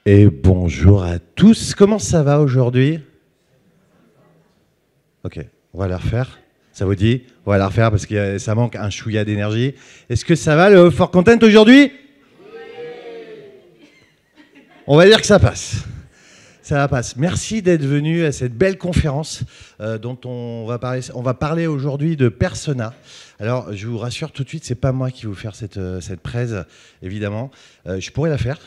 Et bonjour à tous. Comment ça va aujourd'hui? Ok, on va la refaire. Ça vous dit? On va la refaire parce que ça manque un chouïa d'énergie. Est-ce que ça va le Fort Content aujourd'hui? On va dire que ça passe. Ça passe. Merci d'être venu à cette belle conférence dont on va parler. On va parler aujourd'hui de persona. Alors, je vous rassure tout de suite, c'est pas moi qui vais vous faire cette presse, évidemment. Je pourrais la faire,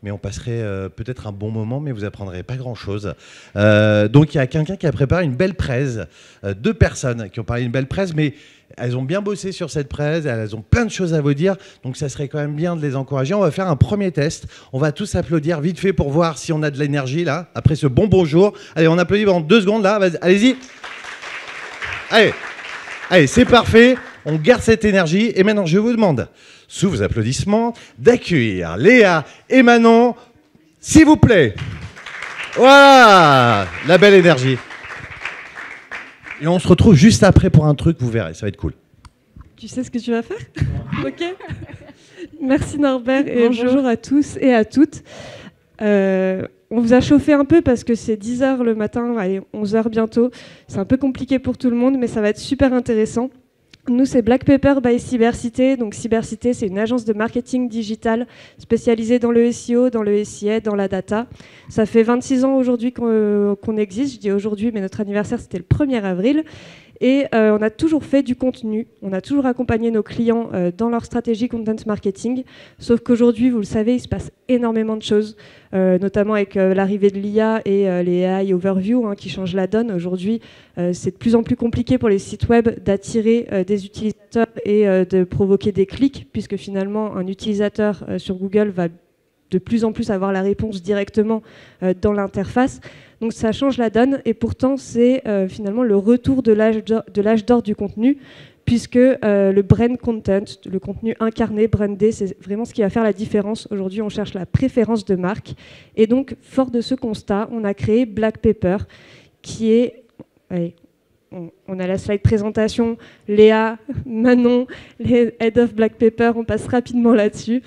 mais on passerait peut-être un bon moment, mais vous apprendrez pas grand-chose. Donc, il y a quelqu'un qui a préparé une belle presse, deux personnes qui ont parlé d'une belle presse, mais elles ont bien bossé sur cette presse, elles ont plein de choses à vous dire, donc ça serait quand même bien de les encourager. On va faire un premier test, on va tous applaudir vite fait pour voir si on a de l'énergie là, après ce bon bonjour. Allez, on applaudit pendant 2 secondes là, allez-y. Allez, c'est parfait, on garde cette énergie. Et maintenant, je vous demande, sous vos applaudissements, d'accueillir Léa et Manon, s'il vous plaît. Voilà, la belle énergie. Et on se retrouve juste après pour un truc, vous verrez, ça va être cool. Tu sais ce que tu vas faire? Ok. Merci Norbert et bonjour à tous et à toutes. On vous a chauffé un peu parce que c'est 10h le matin, allez, 11h bientôt. C'est un peu compliqué pour tout le monde, mais ça va être super intéressant. Nous, c'est Black Pepper by Cybercité. Donc, Cybercité, c'est une agence de marketing digital spécialisée dans le SEO, dans le SIA, dans la data. Ça fait 26 ans aujourd'hui qu'on existe. Je dis aujourd'hui, mais notre anniversaire, c'était le 1er avril. Et on a toujours fait du contenu. On a toujours accompagné nos clients dans leur stratégie content marketing. Sauf qu'aujourd'hui, vous le savez, il se passe énormément de choses, notamment avec l'arrivée de l'IA et les AI Overview qui changent la donne. Aujourd'hui, c'est de plus en plus compliqué pour les sites web d'attirer des utilisateurs et de provoquer des clics, puisque finalement, un utilisateur sur Google va de plus en plus avoir la réponse directement dans l'interface. Donc ça change la donne et pourtant c'est finalement le retour de l'âge d'or du contenu, puisque le brand content, le contenu incarné, brandé, c'est vraiment ce qui va faire la différence. Aujourd'hui, on cherche la préférence de marque. Et donc, fort de ce constat, on a créé Black Pepper, qui est... Allez, on a la slide présentation, Léa, Manon, les Head of Black Pepper, on passe rapidement là-dessus.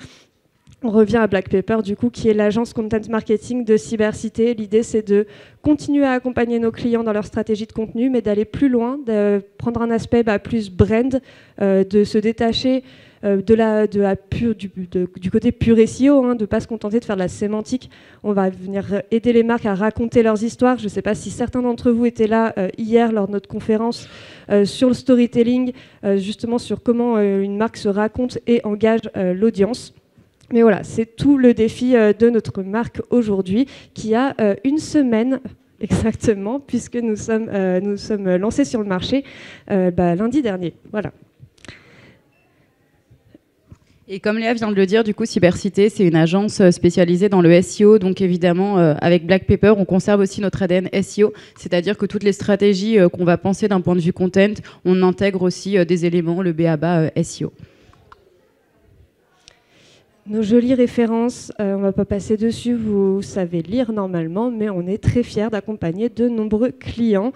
On revient à Black Pepper, du coup, qui est l'agence content marketing de Cybercité. L'idée, c'est de continuer à accompagner nos clients dans leur stratégie de contenu, mais d'aller plus loin, de prendre un aspect plus brand, de se détacher du côté pur SEO, de ne pas se contenter de faire de la sémantique. On va venir aider les marques à raconter leurs histoires. Je ne sais pas si certains d'entre vous étaient là hier lors de notre conférence sur le storytelling, justement sur comment une marque se raconte et engage l'audience. Mais voilà, c'est tout le défi de notre marque aujourd'hui, qui a une semaine exactement, puisque nous sommes lancés sur le marché lundi dernier. Voilà. Et comme Léa vient de le dire, du coup, Cybercité, c'est une agence spécialisée dans le SEO. Donc évidemment, avec Black Pepper, on conserve aussi notre ADN SEO, c'est-à-dire que toutes les stratégies qu'on va penser d'un point de vue content, on intègre aussi des éléments, le B.A.B.A. SEO. Nos jolies références, on ne va pas passer dessus, vous savez lire normalement, mais on est très fiers d'accompagner de nombreux clients.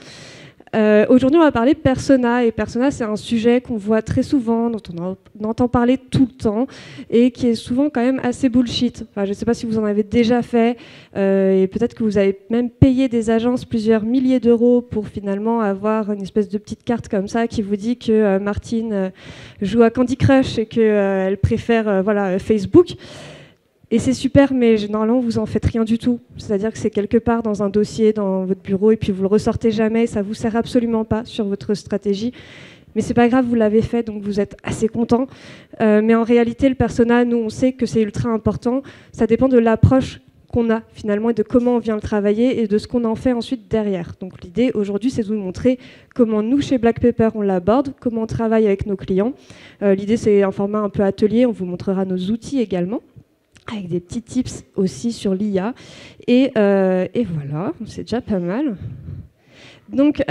Aujourd'hui, on va parler persona, et persona, c'est un sujet qu'on voit très souvent, dont on entend parler tout le temps, et qui est souvent quand même assez bullshit. Enfin, je ne sais pas si vous en avez déjà fait, et peut-être que vous avez même payé des agences plusieurs milliers d'euros pour finalement avoir une espèce de petite carte comme ça qui vous dit que Martine joue à Candy Crush et qu'elle préfère Facebook. Et c'est super, mais normalement, vous en faites rien du tout. C'est-à-dire que c'est quelque part dans un dossier, dans votre bureau, et puis vous le ressortez jamais. Ça vous sert absolument pas sur votre stratégie. Mais c'est pas grave, vous l'avez fait, donc vous êtes assez content. Mais en réalité, le persona, nous, on sait que c'est ultra important. Ça dépend de l'approche qu'on a finalement et de comment on vient le travailler et de ce qu'on en fait ensuite derrière. Donc l'idée aujourd'hui, c'est de vous montrer comment nous, chez Black Pepper, on l'aborde, comment on travaille avec nos clients. L'idée, c'est un format un peu atelier. On vous montrera nos outils également, avec des petits tips aussi sur l'IA. Et voilà, c'est déjà pas mal. Donc,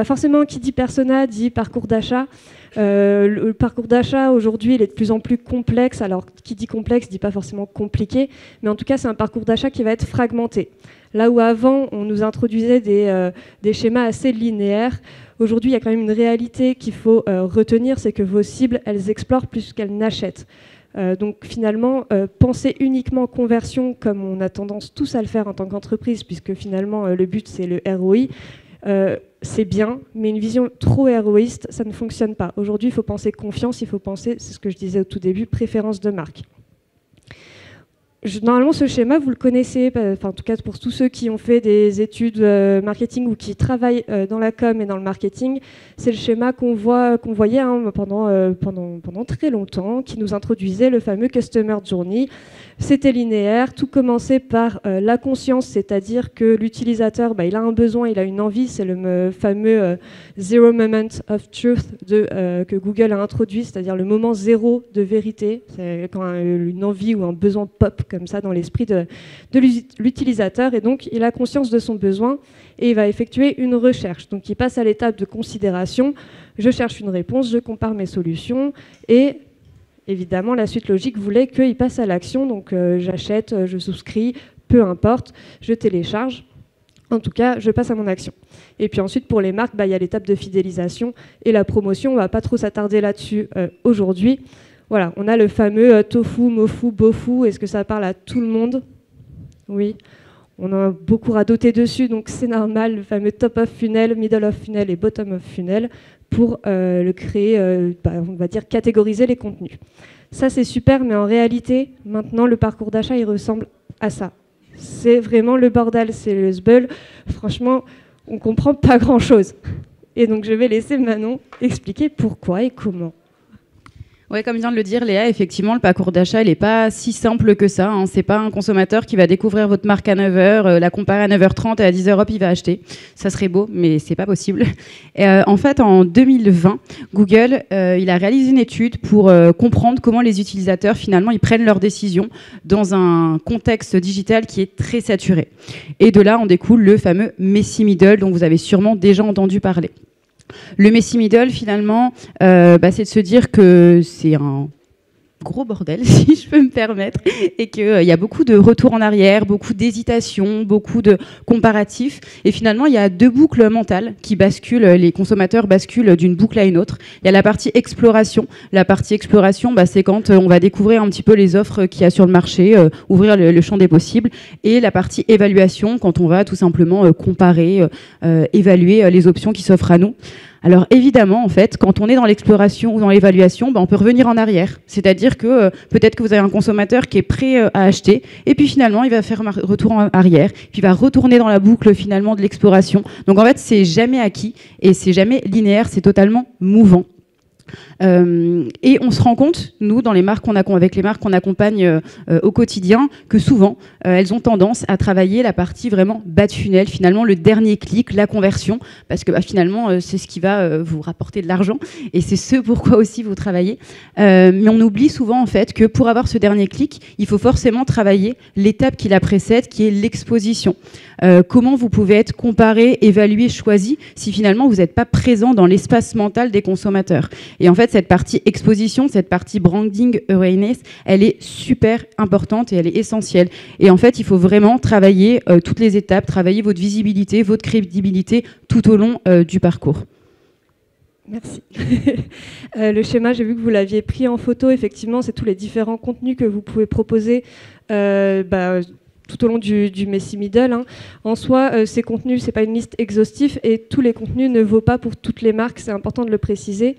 forcément, qui dit persona dit parcours d'achat. Le parcours d'achat, aujourd'hui, il est de plus en plus complexe. Alors, qui dit complexe dit pas forcément compliqué, mais en tout cas, c'est un parcours d'achat qui va être fragmenté. Là où avant, on nous introduisait des schémas assez linéaires, aujourd'hui, il y a quand même une réalité qu'il faut retenir, c'est que vos cibles, elles explorent plus qu'elles n'achètent. Donc finalement, penser uniquement conversion comme on a tendance tous à le faire en tant qu'entreprise, puisque finalement le but c'est le ROI, c'est bien, mais une vision trop héroïste, ça ne fonctionne pas. Aujourd'hui, il faut penser confiance, il faut penser, c'est ce que je disais au tout début, préférence de marque. Normalement, ce schéma, vous le connaissez, enfin, en tout cas pour tous ceux qui ont fait des études marketing ou qui travaillent dans la com et dans le marketing, c'est le schéma qu'on voyait pendant très longtemps, qui nous introduisait le fameux Customer Journey. C'était linéaire, tout commençait par la conscience, c'est-à-dire que l'utilisateur, il a un besoin, il a une envie, c'est le fameux Zero Moment of Truth que Google a introduit, c'est-à-dire le moment zéro de vérité, c'est quand une envie ou un besoin pop comme ça dans l'esprit de l'utilisateur, et donc il a conscience de son besoin et il va effectuer une recherche. Donc il passe à l'étape de considération, je cherche une réponse, je compare mes solutions, et évidemment la suite logique voulait qu'il passe à l'action, donc j'achète, je souscris, peu importe, je télécharge, en tout cas je passe à mon action. Et puis ensuite pour les marques, il y a l'étape de fidélisation et la promotion, on ne va pas trop s'attarder là-dessus aujourd'hui. Voilà, on a le fameux tofu, mofu, bofu. Est-ce que ça parle à tout le monde? Oui. On a beaucoup radoté dessus, donc c'est normal. Le fameux top of funnel, middle of funnel et bottom of funnel pour le créer, on va dire catégoriser les contenus. Ça, c'est super, mais en réalité, maintenant, le parcours d'achat, il ressemble à ça. C'est vraiment le bordel, c'est le zbeul. Franchement, on ne comprend pas grand-chose. Et donc, je vais laisser Manon expliquer pourquoi et comment. Ouais, comme vient de le dire Léa, effectivement, le parcours d'achat, il n'est pas si simple que ça. Hein. C'est pas un consommateur qui va découvrir votre marque à 9h, la comparer à 9h30 et à 10h, hop, il va acheter. Ça serait beau, mais c'est pas possible. Et, en fait, en 2020, Google, il a réalisé une étude pour comprendre comment les utilisateurs, finalement, ils prennent leurs décisions dans un contexte digital qui est très saturé. Et de là, on découle le fameux Messy Middle, dont vous avez sûrement déjà entendu parler. Le Messy Middle, finalement, c'est de se dire que c'est un gros bordel, si je peux me permettre, et qu'il y a beaucoup de retours en arrière, beaucoup d'hésitations, beaucoup de comparatifs. Et finalement, il y a deux boucles mentales qui basculent, les consommateurs basculent d'une boucle à une autre. Il y a la partie exploration. La partie exploration, c'est quand on va découvrir un petit peu les offres qu'il y a sur le marché, ouvrir le champ des possibles. Et la partie évaluation, quand on va tout simplement comparer, évaluer les options qui s'offrent à nous. Alors évidemment, en fait, quand on est dans l'exploration ou dans l'évaluation, on peut revenir en arrière. C'est-à-dire que peut-être que vous avez un consommateur qui est prêt à acheter, et puis finalement, il va faire un retour en arrière, puis il va retourner dans la boucle finalement de l'exploration. Donc en fait, c'est jamais acquis et c'est jamais linéaire, c'est totalement mouvant. Et on se rend compte, nous, dans les marques avec les marques qu'on accompagne au quotidien, que souvent, elles ont tendance à travailler la partie vraiment bas de funnel, finalement le dernier clic, la conversion, parce que finalement, c'est ce qui va vous rapporter de l'argent, et c'est ce pourquoi aussi vous travaillez. Mais on oublie souvent, en fait, que pour avoir ce dernier clic, il faut forcément travailler l'étape qui la précède, qui est l'exposition. Comment vous pouvez être comparé, évalué, choisi, si finalement vous n'êtes pas présent dans l'espace mental des consommateurs. Et en fait, cette partie exposition, cette partie branding awareness, elle est super importante et elle est essentielle. Et en fait, il faut vraiment travailler toutes les étapes, travailler votre visibilité, votre crédibilité tout au long du parcours. Merci. Le schéma, j'ai vu que vous l'aviez pris en photo. Effectivement, c'est tous les différents contenus que vous pouvez proposer tout au long du Messy Middle. Hein. En soi, ces contenus, ce n'est pas une liste exhaustive et tous les contenus ne vaut pas pour toutes les marques. C'est important de le préciser.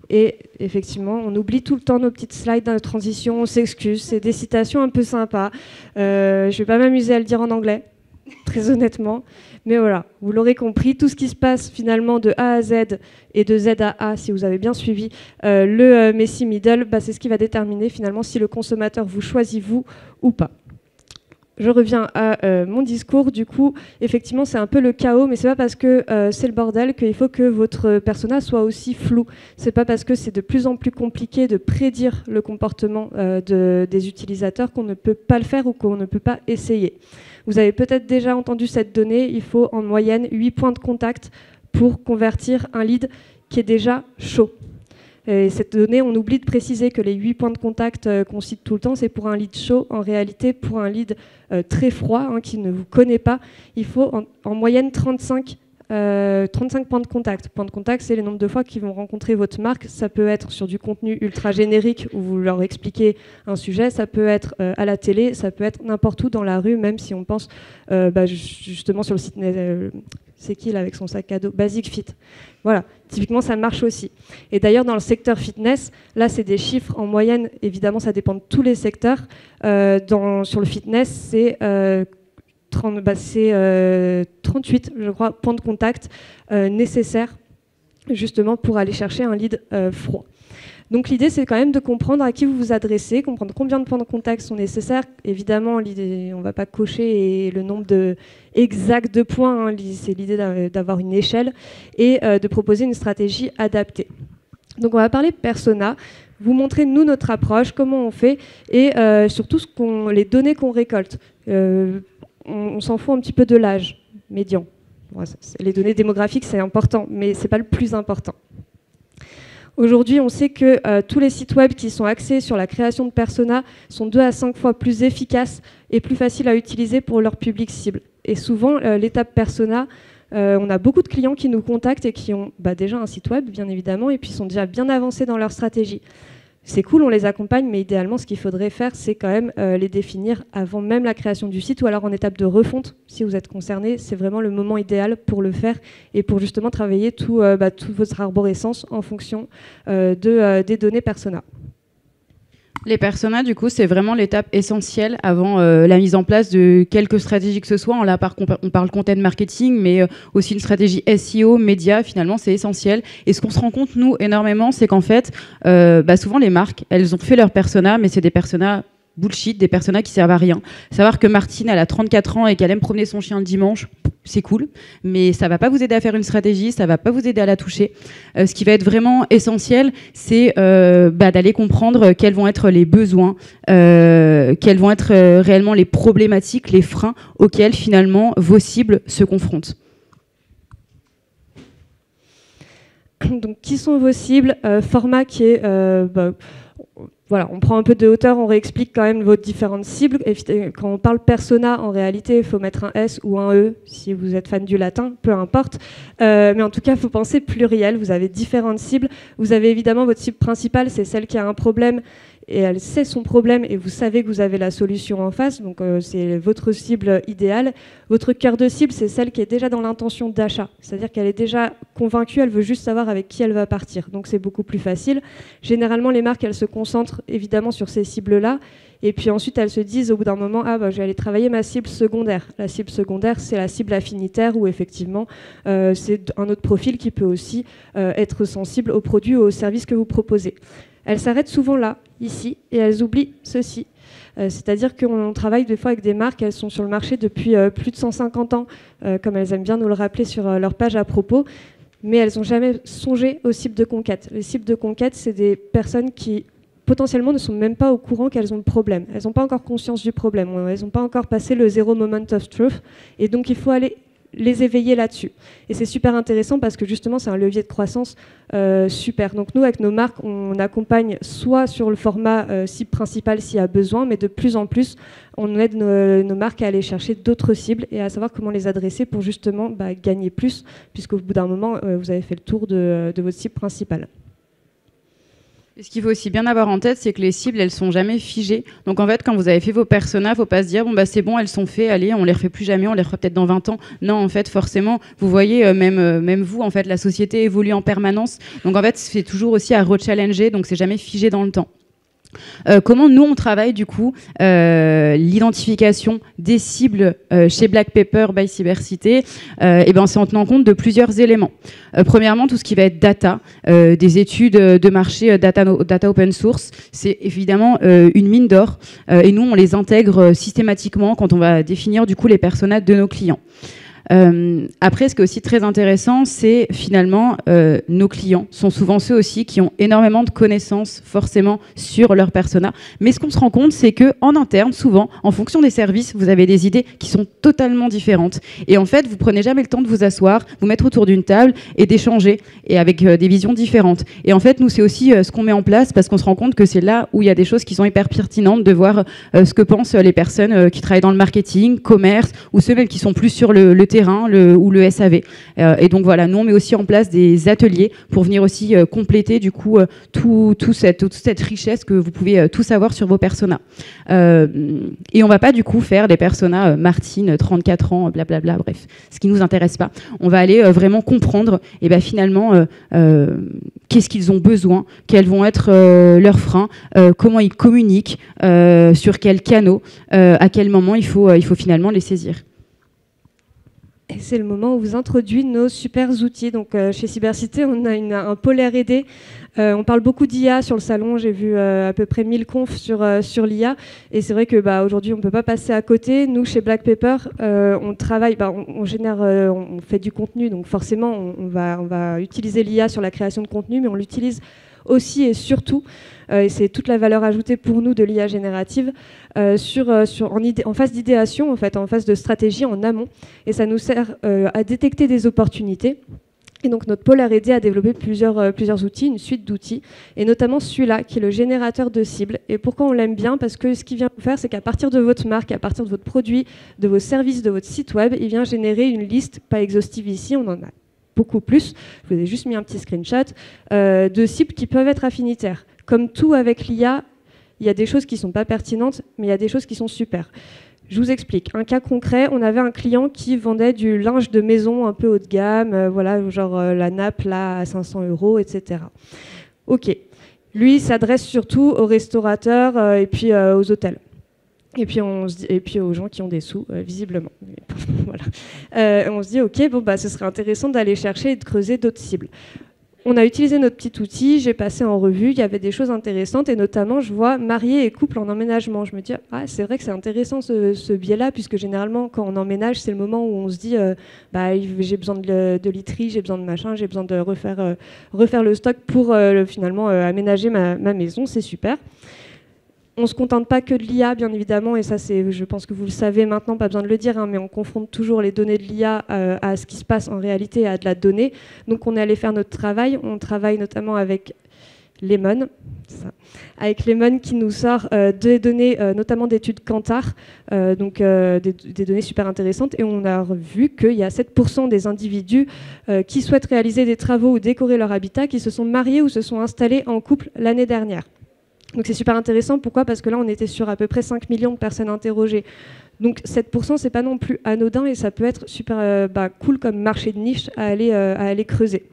Et effectivement, on oublie tout le temps nos petites slides dans la transition, on s'excuse, c'est des citations un peu sympas. Je ne vais pas m'amuser à le dire en anglais, très honnêtement. Mais voilà, vous l'aurez compris, tout ce qui se passe finalement de A à Z et de Z à A, si vous avez bien suivi le Messy Middle, c'est ce qui va déterminer finalement si le consommateur vous choisit vous ou pas. Je reviens à mon discours. Du coup, effectivement, c'est un peu le chaos, mais c'est pas parce que c'est le bordel qu'il faut que votre persona soit aussi flou. C'est pas parce que c'est de plus en plus compliqué de prédire le comportement des utilisateurs qu'on ne peut pas le faire ou qu'on ne peut pas essayer. Vous avez peut-être déjà entendu cette donnée. Il faut en moyenne 8 points de contact pour convertir un lead qui est déjà chaud. Et cette donnée, on oublie de préciser que les 8 points de contact qu'on cite tout le temps, c'est pour un lead chaud. En réalité, pour un lead très froid, qui ne vous connaît pas, il faut en moyenne 35 35 points de contact. Points de contact, c'est le nombre de fois qu'ils vont rencontrer votre marque. Ça peut être sur du contenu ultra générique où vous leur expliquez un sujet, ça peut être à la télé, ça peut être n'importe où dans la rue, même si on pense justement sur le site... c'est qui là avec son sac à dos? Basic Fit. Voilà, typiquement ça marche aussi. Et d'ailleurs dans le secteur fitness, là c'est des chiffres en moyenne, évidemment ça dépend de tous les secteurs. Sur le fitness, c'est 38, je crois, points de contact nécessaires justement pour aller chercher un lead froid. Donc l'idée, c'est quand même de comprendre à qui vous vous adressez, comprendre combien de points de contact sont nécessaires. Évidemment, l'idée, on ne va pas cocher le nombre exact de points, hein. C'est l'idée d'avoir une échelle et de proposer une stratégie adaptée. Donc on va parler persona, vous montrer nous notre approche, comment on fait et surtout les données qu'on récolte. On s'en fout un petit peu de l'âge médian. Bon, les données démographiques, c'est important, mais ce n'est pas le plus important. Aujourd'hui, on sait que tous les sites web qui sont axés sur la création de personas sont 2 à 5 fois plus efficaces et plus faciles à utiliser pour leur public cible. Et souvent, l'étape persona, on a beaucoup de clients qui nous contactent et qui ont déjà un site web, bien évidemment, et puis sont déjà bien avancés dans leur stratégie. C'est cool, on les accompagne, mais idéalement, ce qu'il faudrait faire, c'est quand même les définir avant même la création du site ou alors en étape de refonte. Si vous êtes concerné, c'est vraiment le moment idéal pour le faire et pour justement travailler toute votre arborescence en fonction des données persona. Les personas, du coup, c'est vraiment l'étape essentielle avant la mise en place de quelque stratégie que ce soit. On parle content marketing, mais aussi une stratégie SEO, média, finalement, c'est essentiel. Et ce qu'on se rend compte, nous, énormément, c'est qu'en fait, souvent, les marques, elles ont fait leurs personas, mais c'est des personas bullshit, des personas qui servent à rien. Savoir que Martine, elle a 34 ans et qu'elle aime promener son chien le dimanche, c'est cool, mais ça va pas vous aider à faire une stratégie, ça va pas vous aider à la toucher. Ce qui va être vraiment essentiel, c'est d'aller comprendre quels vont être les besoins, quelles vont être réellement les problématiques, les freins auxquels finalement vos cibles se confrontent. Donc, qui sont vos cibles? Format qui est... Voilà, on prend un peu de hauteur, on réexplique quand même vos différentes cibles. Et quand on parle persona, en réalité, il faut mettre un S ou un E, si vous êtes fan du latin, peu importe. Mais en tout cas, il faut penser pluriel. Vous avez différentes cibles. Vous avez évidemment votre cible principale, c'est celle qui a un problème et elle sait son problème et vous savez que vous avez la solution en face. Donc, c'est votre cible idéale. Votre cœur de cible, c'est celle qui est déjà dans l'intention d'achat. C'est-à-dire qu'elle est déjà convaincue, elle veut juste savoir avec qui elle va partir. Donc, c'est beaucoup plus facile. Généralement, les marques, elles se concentrent évidemment sur ces cibles-là. Et puis ensuite, elles se disent au bout d'un moment, je vais aller travailler ma cible secondaire. La cible secondaire, c'est la cible affinitaire où effectivement, c'est un autre profil qui peut aussi être sensible aux produits ou aux services que vous proposez. Elles s'arrêtent souvent là, ici, et elles oublient ceci. C'est-à-dire qu'on travaille des fois avec des marques, elles sont sur le marché depuis plus de 150 ans, comme elles aiment bien nous le rappeler sur leur page à propos, mais elles n'ont jamais songé aux cibles de conquête. Les cibles de conquête, c'est des personnes qui potentiellement ne sont même pas au courant qu'elles ont le problème. Elles n'ont pas encore conscience du problème, elles n'ont pas encore passé le zéro moment of truth, et donc il faut aller les éveiller là-dessus. Et c'est super intéressant parce que justement, c'est un levier de croissance super. Donc nous, avec nos marques, on accompagne soit sur le format cible principal s'il y a besoin, mais de plus en plus, on aide nos marques à aller chercher d'autres cibles et à savoir comment les adresser pour justement gagner plus, puisqu'au bout d'un moment, vous avez fait le tour de votre cible principale. Et ce qu'il faut aussi bien avoir en tête, c'est que les cibles, elles sont jamais figées. Donc en fait, quand vous avez fait vos personas, faut pas se dire c'est bon, elles sont faites, allez, on les refait plus jamais, on les refera peut-être dans 20 ans. Non, en fait, forcément, vous voyez, même vous, en fait, la société évolue en permanence. Donc en fait, c'est toujours aussi à rechallenger, donc c'est jamais figé dans le temps. Comment nous on travaille du coup l'identification des cibles chez Black Pepper by Cybercité, c'est en tenant compte de plusieurs éléments. Premièrement, tout ce qui va être data, des études de marché data open source, c'est évidemment une mine d'or et nous on les intègre systématiquement quand on va définir du coup les personas de nos clients. Après, ce qui est aussi très intéressant, c'est finalement nos clients sont souvent ceux aussi qui ont énormément de connaissances forcément sur leur persona. Mais ce qu'on se rend compte, c'est que en interne, souvent, en fonction des services, vous avez des idées qui sont totalement différentes. Et en fait, vous prenez jamais le temps de vous asseoir, vous mettre autour d'une table et d'échanger, et avec des visions différentes. Et en fait, nous, c'est aussi ce qu'on met en place parce qu'on se rend compte que c'est là où il y a des choses qui sont hyper pertinentes de voir ce que pensent les personnes qui travaillent dans le marketing, commerce, ou ceux même qui sont plus sur le terrain terrain ou le SAV. Et donc voilà, nous on met aussi en place des ateliers pour venir aussi compléter du coup toute cette richesse que vous pouvez tous avoir sur vos personas. Et on va pas du coup faire des personas Martine, 34 ans, blablabla, bref, ce qui nous intéresse pas. On va aller vraiment comprendre et ben finalement qu'est-ce qu'ils ont besoin, quels vont être leurs freins, comment ils communiquent, sur quels canaux, à quel moment il faut finalement les saisir. Et c'est le moment où vous introduit nos super outils. Donc, chez Cybercité, on a un pôle R&D. On parle beaucoup d'IA sur le salon. J'ai vu à peu près 1000 confs sur l'IA. Et c'est vrai que aujourd'hui, on ne peut pas passer à côté. Nous, chez Black Pepper, on travaille, on génère, on fait du contenu. Donc forcément, on va utiliser l'IA sur la création de contenu, mais on l'utilise aussi et surtout, et c'est toute la valeur ajoutée pour nous de l'IA générative, en phase d'idéation, en phase de stratégie, en amont. Et ça nous sert à détecter des opportunités. Et donc notre pôle R&D a développé plusieurs outils, une suite d'outils, et notamment celui-là, qui est le générateur de cibles. Et pourquoi on l'aime bien? Parce que ce qu'il vient faire, c'est qu'à partir de votre marque, à partir de votre produit, de vos services, de votre site web, il vient générer une liste, pas exhaustive ici, on en a beaucoup plus, je vous ai juste mis un petit screenshot, de cibles qui peuvent être affinitaires. Comme tout avec l'IA, il y a des choses qui ne sont pas pertinentes, mais il y a des choses qui sont super. Je vous explique. Un cas concret, on avait un client qui vendait du linge de maison un peu haut de gamme, voilà, genre la nappe là à 500 €, etc. Ok. Lui, il s'adresse surtout aux restaurateurs et puis aux hôtels. Et puis aux gens qui ont des sous, visiblement. Voilà. On se dit, ok, ce serait intéressant d'aller chercher et de creuser d'autres cibles. On a utilisé notre petit outil, j'ai passé en revue, il y avait des choses intéressantes, et notamment, je vois mariés et couples en emménagement. Je me dis, c'est vrai que c'est intéressant ce biais-là, puisque généralement, quand on emménage, c'est le moment où on se dit, j'ai besoin de literie, j'ai besoin de machin, j'ai besoin de refaire le stock pour finalement aménager ma maison, c'est super. On ne se contente pas que de l'IA, bien évidemment, et ça, je pense que vous le savez maintenant, pas besoin de le dire, mais on confronte toujours les données de l'IA à ce qui se passe en réalité, à de la donnée. Donc, on est allé faire notre travail. On travaille notamment avec Lemon, avec Lemon qui nous sort des données, notamment d'études Kantar, donc des données super intéressantes. Et on a vu qu'il y a 7% des individus qui souhaitent réaliser des travaux ou décorer leur habitat qui se sont mariés ou se sont installés en couple l'année dernière. Donc c'est super intéressant. Pourquoi? Parce que là, on était sur à peu près 5 millions de personnes interrogées. Donc 7%, c'est pas non plus anodin et ça peut être super cool comme marché de niche à aller creuser.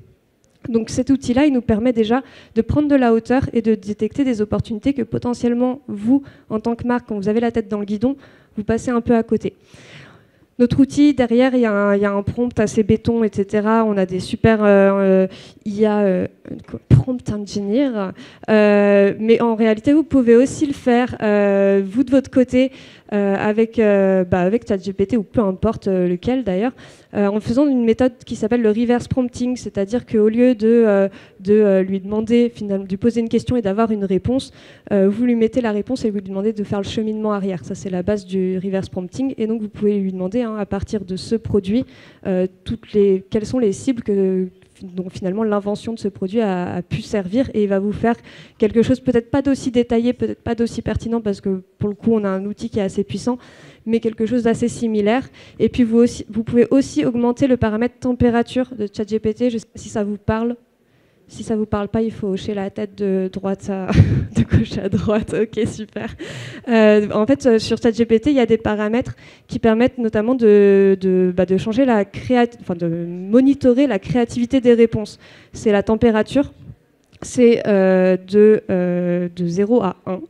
Donc cet outil-là, il nous permet déjà de prendre de la hauteur et de détecter des opportunités que potentiellement, vous, en tant que marque, quand vous avez la tête dans le guidon, vous passez un peu à côté. Notre outil, derrière, il y a un prompt assez béton, etc. On a des super IA prompt engineer. Mais en réalité, vous pouvez aussi le faire, vous de votre côté, avec ChatGPT ou peu importe lequel d'ailleurs, en faisant une méthode qui s'appelle le reverse prompting, c'est-à-dire qu'au lieu de lui demander, finalement, de lui poser une question et d'avoir une réponse, vous lui mettez la réponse et vous lui demandez de faire le cheminement arrière. Ça, c'est la base du reverse prompting. Et donc, vous pouvez lui demander, à partir de ce produit, quelles sont les cibles dont finalement l'invention de ce produit a pu servir, et il va vous faire quelque chose peut-être pas d'aussi détaillé, peut-être pas d'aussi pertinent, parce que pour le coup, on a un outil qui est assez puissant, mais quelque chose d'assez similaire. Et puis, vous pouvez aussi augmenter le paramètre température de ChatGPT. Je ne sais pas si ça vous parle. Si ça ne vous parle pas, il faut hocher la tête de gauche à droite. Ok, super. En fait, sur ChatGPT, il y a des paramètres qui permettent notamment de changer de monitorer la créativité des réponses. C'est la température, c'est de 0 à 1.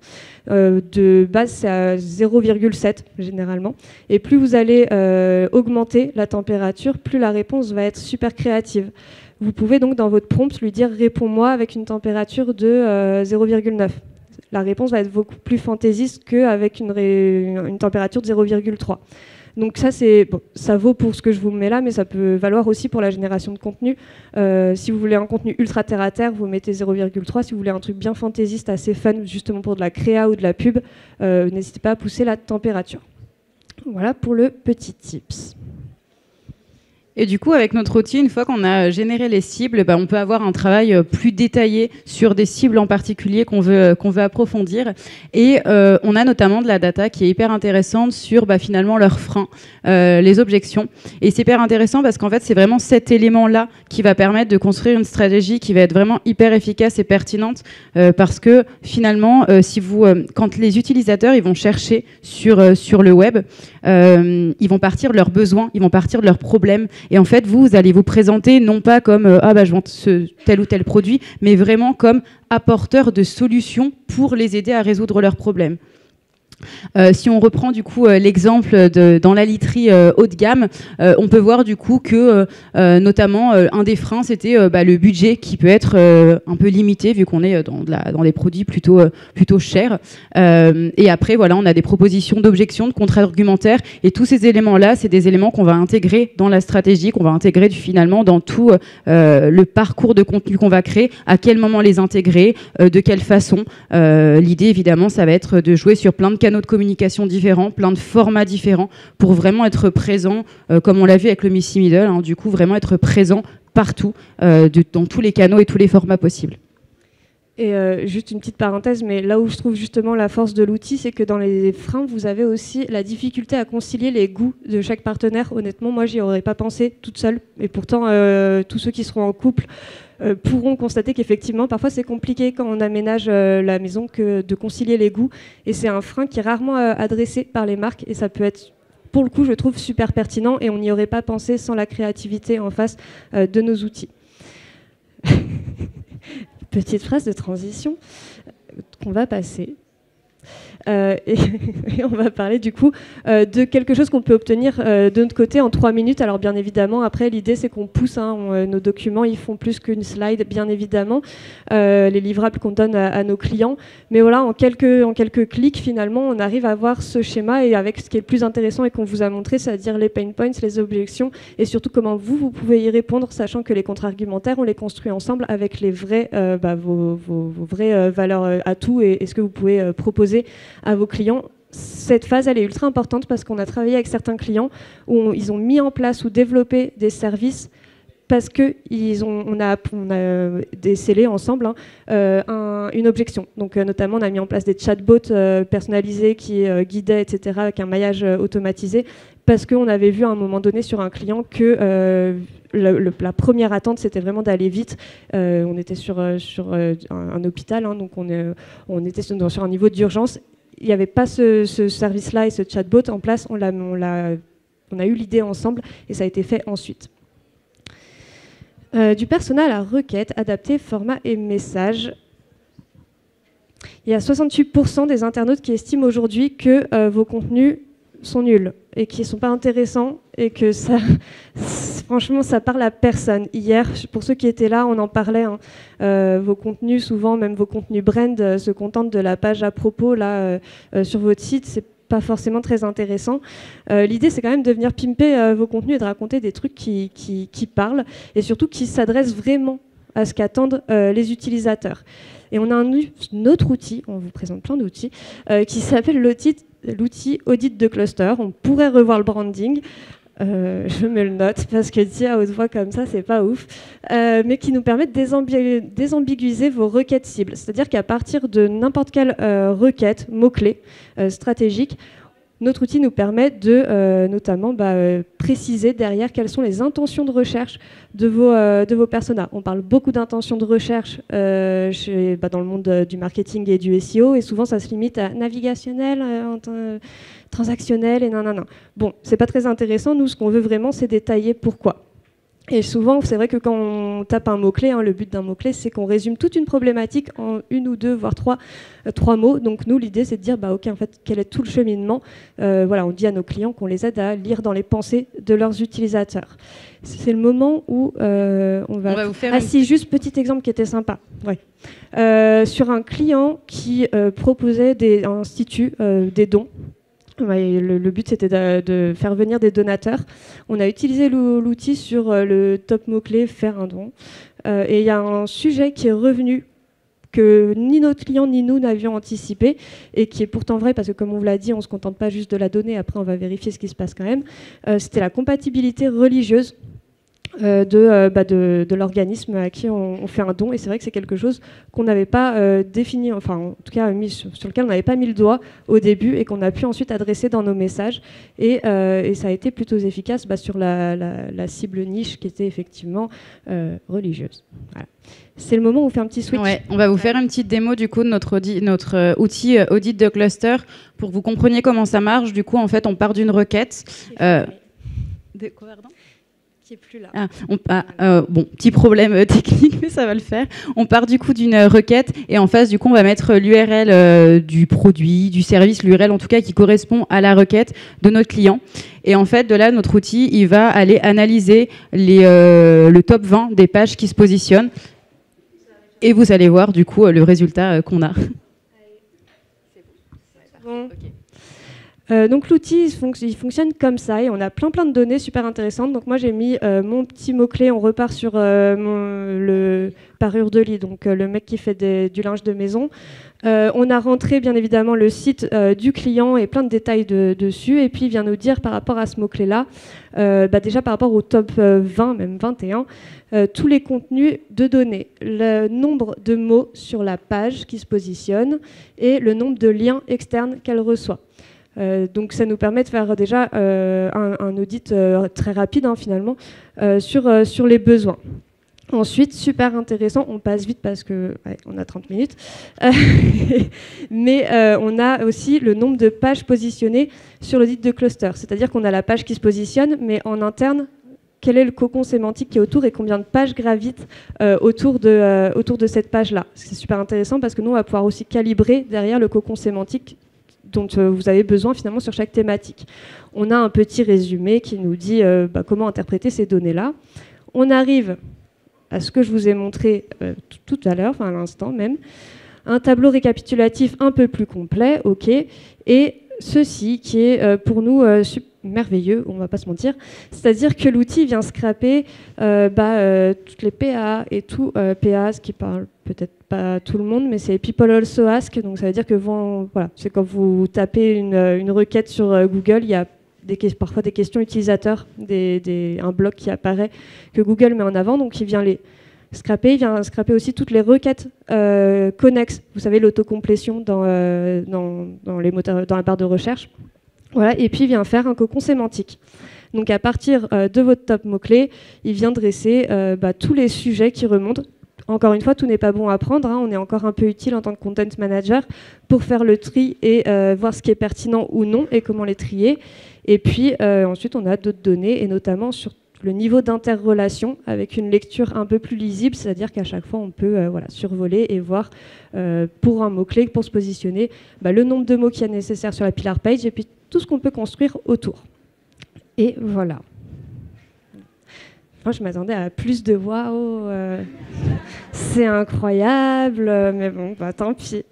De base, c'est à 0,7 généralement. Et plus vous allez augmenter la température, plus la réponse va être super créative. Vous pouvez donc dans votre prompt lui dire « réponds-moi avec une température de 0,9 ». La réponse va être beaucoup plus fantaisiste qu'avec une température de 0,3. Donc ça vaut pour ce que je vous mets là, mais ça peut valoir aussi pour la génération de contenu. Si vous voulez un contenu ultra terre-à-terre, vous mettez 0,3. Si vous voulez un truc bien fantaisiste, assez fun, justement pour de la créa ou de la pub, n'hésitez pas à pousser la température. Voilà pour le petit tips. Et du coup, avec notre outil, une fois qu'on a généré les cibles, on peut avoir un travail plus détaillé sur des cibles en particulier qu'on veut approfondir. Et on a notamment de la data qui est hyper intéressante sur finalement leurs freins, les objections. Et c'est hyper intéressant parce qu'en fait, c'est vraiment cet élément-là qui va permettre de construire une stratégie qui va être vraiment hyper efficace et pertinente. Parce que finalement, quand les utilisateurs ils vont chercher sur le web, ils vont partir de leurs besoins, ils vont partir de leurs problèmes. Et en fait, vous allez vous présenter non pas comme je vends tel ou tel produit, mais vraiment comme apporteur de solutions pour les aider à résoudre leurs problèmes. Si on reprend du coup l'exemple dans la literie haut de gamme, on peut voir du coup que notamment un des freins c'était le budget qui peut être un peu limité vu qu'on est dans des produits plutôt chers. Et après voilà, on a des propositions d'objections, de contre-argumentaires et tous ces éléments là, c'est des éléments qu'on va intégrer dans la stratégie, qu'on va intégrer finalement dans tout le parcours de contenu qu'on va créer, à quel moment les intégrer, de quelle façon. L'idée évidemment, ça va être de jouer sur plein de canaux de communication différents, plein de formats différents pour vraiment être présent, comme on l'a vu avec le Missy Middle, du coup vraiment être présent partout, dans tous les canaux et tous les formats possibles. Et juste une petite parenthèse, mais là où je trouve justement la force de l'outil, c'est que dans les freins, vous avez aussi la difficulté à concilier les goûts de chaque partenaire. Honnêtement, moi, j'y aurais pas pensé toute seule. Et pourtant, tous ceux qui seront en couple pourront constater qu'effectivement, parfois, c'est compliqué quand on aménage la maison que de concilier les goûts. Et c'est un frein qui est rarement adressé par les marques. Et ça peut être, pour le coup, je trouve super pertinent. Et on n'y aurait pas pensé sans la créativité en face de nos outils. Petite phrase de transition qu'on va passer. Et on va parler du coup de quelque chose qu'on peut obtenir de notre côté en 3 minutes. Alors bien évidemment, après l'idée c'est qu'on pousse, nos documents ils font plus qu'une slide, bien évidemment, les livrables qu'on donne à nos clients. Mais voilà, en quelques clics finalement, on arrive à voir ce schéma et avec ce qui est le plus intéressant et qu'on vous a montré, c'est-à-dire les pain points, les objections et surtout comment vous pouvez y répondre, sachant que les contre-argumentaires, on les construit ensemble avec les vrais, vos vraies valeurs atouts et ce que vous pouvez proposer à vos clients. Cette phase, elle est ultra importante parce qu'on a travaillé avec certains clients où ils ont mis en place ou développé des services parce qu'on a décelé ensemble une objection. Donc notamment, on a mis en place des chatbots personnalisés qui guidaient, etc., avec un maillage automatisé parce qu'on avait vu à un moment donné sur un client que la première attente, c'était vraiment d'aller vite. On était sur un hôpital, donc on était sur un niveau d'urgence. Il n'y avait pas ce service-là et ce chatbot en place. On a eu l'idée ensemble et ça a été fait ensuite. Du persona à la requête, adapté format et message. Il y a 68% des internautes qui estiment aujourd'hui que vos contenus sont nuls et qui ne sont pas intéressants et que ça, franchement, ça parle à personne. Hier, pour ceux qui étaient là, on en parlait. Vos contenus, souvent, même vos contenus brand, se contentent de la page à propos là, sur votre site. C'est pas forcément très intéressant. L'idée, c'est quand même de venir pimper vos contenus et de raconter des trucs qui parlent et surtout qui s'adressent vraiment à ce qu'attendent les utilisateurs. Et on a un autre outil, on vous présente plein d'outils, qui s'appelle l'outil Audit de Cluster. On pourrait revoir le branding. Je me le note parce que dire à haute voix comme ça, c'est pas ouf. Mais qui nous permet de désambiguiser vos requêtes cibles. C'est-à-dire qu'à partir de n'importe quelle requête, mot-clé stratégique, notre outil nous permet de notamment préciser derrière quelles sont les intentions de recherche de vos personas. On parle beaucoup d'intentions de recherche dans le monde du marketing et du SEO, et souvent ça se limite à navigationnel, transactionnel et nanana. Bon, c'est pas très intéressant. Nous, ce qu'on veut vraiment, c'est détailler pourquoi. Et souvent, c'est vrai que quand on tape un mot-clé, le but d'un mot-clé, c'est qu'on résume toute une problématique en 1 ou 2, voire 3 mots. Donc nous, l'idée, c'est de dire, ok, en fait, quel est tout le cheminement. On dit à nos clients qu'on les aide à lire dans les pensées de leurs utilisateurs. C'est le moment où on va vous faire... Ah si, juste petit exemple qui était sympa. Ouais. Sur un client qui proposait un institut, des dons. Ouais, le but, c'était de faire venir des donateurs. On a utilisé l'outil sur le top mot-clé « faire un don ». Et il y a un sujet qui est revenu que ni notre client ni nous n'avions anticipé et qui est pourtant vrai parce que, comme on vous l'a dit, on ne se contente pas juste de la donnée. Après, on va vérifier ce qui se passe quand même. C'était la compatibilité religieuse. de l'organisme à qui on fait un don. Et c'est vrai que c'est quelque chose qu'on n'avait pas défini, enfin en tout cas sur lequel on n'avait pas mis le doigt au début et qu'on a pu ensuite adresser dans nos messages. Et ça a été plutôt efficace sur la cible niche qui était effectivement religieuse. Voilà. C'est le moment où on fait un petit switch. Ouais, on va vous faire une petite démo du coup de notre outil audit de cluster pour que vous compreniez comment ça marche. Du coup, en fait, on part d'une requête. Qui est plus là. Bon, petit problème technique, mais ça va le faire. On part du coup d'une requête et en face, du coup, on va mettre l'URL du produit, du service, l'URL en tout cas qui correspond à la requête de notre client. Et en fait, de là, notre outil, il va aller analyser le top 20 des pages qui se positionnent. Et vous allez voir du coup le résultat qu'on a. Bon. Donc l'outil il fonctionne comme ça et on a plein de données super intéressantes. Donc moi j'ai mis mon petit mot-clé, on repart sur le parure de lit, donc le mec qui fait du linge de maison. On a rentré bien évidemment le site du client et plein de détails dessus, et puis il vient nous dire par rapport à ce mot-clé là, déjà par rapport au top 20, même 21, tous les contenus de données, le nombre de mots sur la page qui se positionne et le nombre de liens externes qu'elle reçoit. Donc ça nous permet de faire déjà un audit très rapide finalement sur les besoins. Ensuite, super intéressant, on passe vite parce que on a 30 minutes, mais on a aussi le nombre de pages positionnées sur l'audit de cluster, c'est-à-dire qu'on a la page qui se positionne, mais en interne, quel est le cocon sémantique qui est autour et combien de pages gravitent autour de cette page-là. C'est super intéressant parce que nous, on va pouvoir aussi calibrer derrière le cocon sémantique dont vous avez besoin finalement sur chaque thématique. On a un petit résumé qui nous dit comment interpréter ces données-là. On arrive à ce que je vous ai montré tout à l'heure, enfin à l'instant même, un tableau récapitulatif un peu plus complet, ok, et ceci qui est pour nous merveilleux, on ne va pas se mentir, c'est-à-dire que l'outil vient scraper toutes les PA et tout, PA, ce qui parle peut-être pas à tout le monde, mais c'est People Also Ask, donc ça veut dire que c'est quand vous tapez une requête sur Google, il y a parfois des questions utilisateurs, un bloc qui apparaît que Google met en avant, donc il vient les scraper. Il vient scraper aussi toutes les requêtes connexes. Vous savez, l'autocomplétion dans les moteurs, dans la barre de recherche. Voilà, et puis il vient faire un cocon sémantique. Donc à partir de votre top mot-clé, il vient dresser tous les sujets qui remontent. Encore une fois, tout n'est pas bon à prendre. On est encore un peu utile en tant que content manager pour faire le tri et voir ce qui est pertinent ou non et comment les trier. Et puis ensuite, on a d'autres données, et notamment sur le niveau d'interrelation avec une lecture un peu plus lisible, c'est-à-dire qu'à chaque fois, on peut survoler et voir pour un mot-clé, pour se positionner, le nombre de mots qu'il y a nécessaire sur la pillar page et puis tout ce qu'on peut construire autour. Et voilà. Moi, je m'attendais à plus de waouh, c'est incroyable, mais bon, tant pis.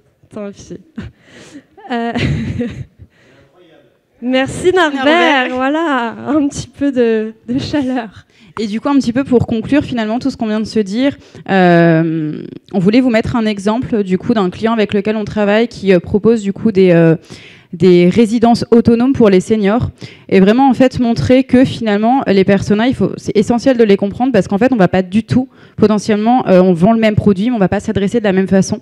Merci Norbert, voilà, un petit peu de chaleur. Et du coup, un petit peu pour conclure finalement tout ce qu'on vient de se dire, on voulait vous mettre un exemple du coup d'un client avec lequel on travaille qui propose du coup des résidences autonomes pour les seniors, et vraiment en fait montrer que finalement les personas, c'est essentiel de les comprendre parce qu'en fait on va pas du tout potentiellement on vend le même produit mais on va pas s'adresser de la même façon.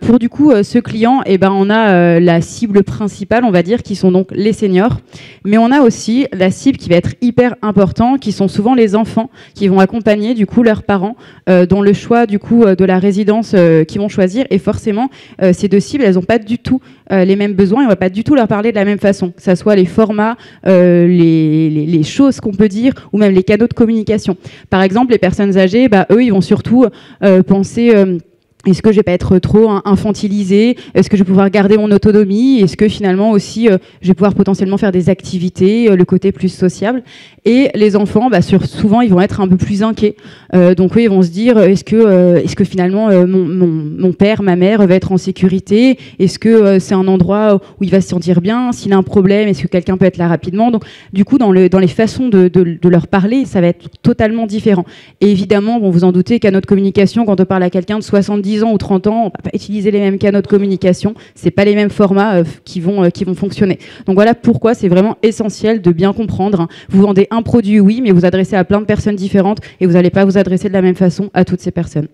Pour du coup ce client, on a la cible principale, on va dire, qui sont donc les seniors, mais on a aussi la cible qui va être hyper important, qui sont souvent les enfants qui vont accompagner du coup leurs parents dans le choix du coup de la résidence qu'ils vont choisir, et forcément ces deux cibles, elles ont pas du tout les mêmes besoins et on va pas du tout leur parler de la même façon, que ça soit les formats, les choses qu'on peut dire ou même les canaux de communication. Par exemple, les personnes âgées, eux, ils vont surtout penser est-ce que je vais pas être trop infantilisée? Est-ce que je vais pouvoir garder mon autonomie? Est-ce que finalement aussi je vais pouvoir potentiellement faire des activités, le côté plus sociable? Et les enfants, souvent ils vont être un peu plus inquiets. Donc eux, ils vont se dire est-ce que finalement mon père, ma mère va être en sécurité? Est-ce que c'est un endroit où il va se sentir bien? S'il a un problème, est-ce que quelqu'un peut être là rapidement? Donc du coup, dans les façons de leur parler, ça va être totalement différent. Et évidemment, vous en doutez, canaux de communication, quand on parle à quelqu'un de 70 ans ou 30 ans, on va pas utiliser les mêmes canaux de communication, c'est pas les mêmes formats qui vont fonctionner. Donc voilà pourquoi c'est vraiment essentiel de bien comprendre. Vous vendez un produit, oui, mais vous adressez à plein de personnes différentes et vous n'allez pas vous adresser de la même façon à toutes ces personnes.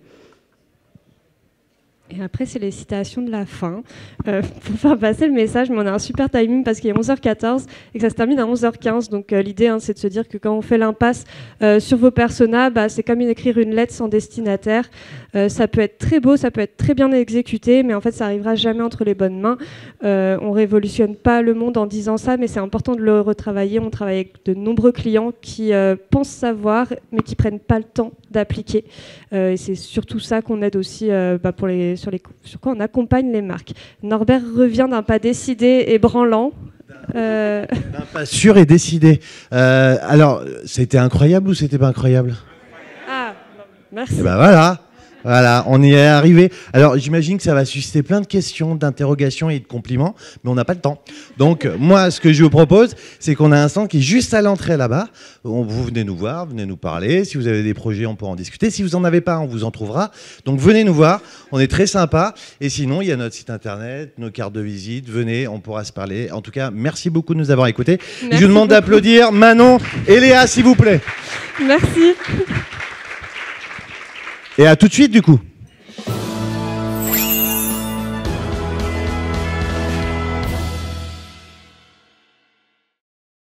Et après, c'est les citations de la fin. Pour faire passer le message, mais on a un super timing parce qu'il est 11h14 et que ça se termine à 11h15. Donc l'idée, c'est de se dire que quand on fait l'impasse sur vos personas, c'est comme écrire une lettre sans destinataire. Ça peut être très beau, ça peut être très bien exécuté, mais en fait, ça n'arrivera jamais entre les bonnes mains. On ne révolutionne pas le monde en disant ça, mais c'est important de le retravailler. On travaille avec de nombreux clients qui pensent savoir, mais qui ne prennent pas le temps d'appliquer. Et c'est surtout ça qu'on aide aussi sur quoi on accompagne les marques. Norbert revient d'un pas décidé et branlant. D'un pas sûr et décidé. Alors, c'était incroyable ou c'était pas incroyable? Ah, merci. Et voilà, on y est arrivé. Alors, j'imagine que ça va susciter plein de questions, d'interrogations et de compliments, mais on n'a pas le temps. Donc, moi, ce que je vous propose, c'est qu'on a un stand qui est juste à l'entrée là-bas. Vous venez nous voir, venez nous parler. Si vous avez des projets, on pourra en discuter. Si vous n'en avez pas, on vous en trouvera. Donc, venez nous voir. On est très sympa. Et sinon, il y a notre site internet, nos cartes de visite. Venez, on pourra se parler. En tout cas, merci beaucoup de nous avoir écoutés. Je vous demande d'applaudir Manon et Léa, s'il vous plaît. Merci. Et à tout de suite, du coup.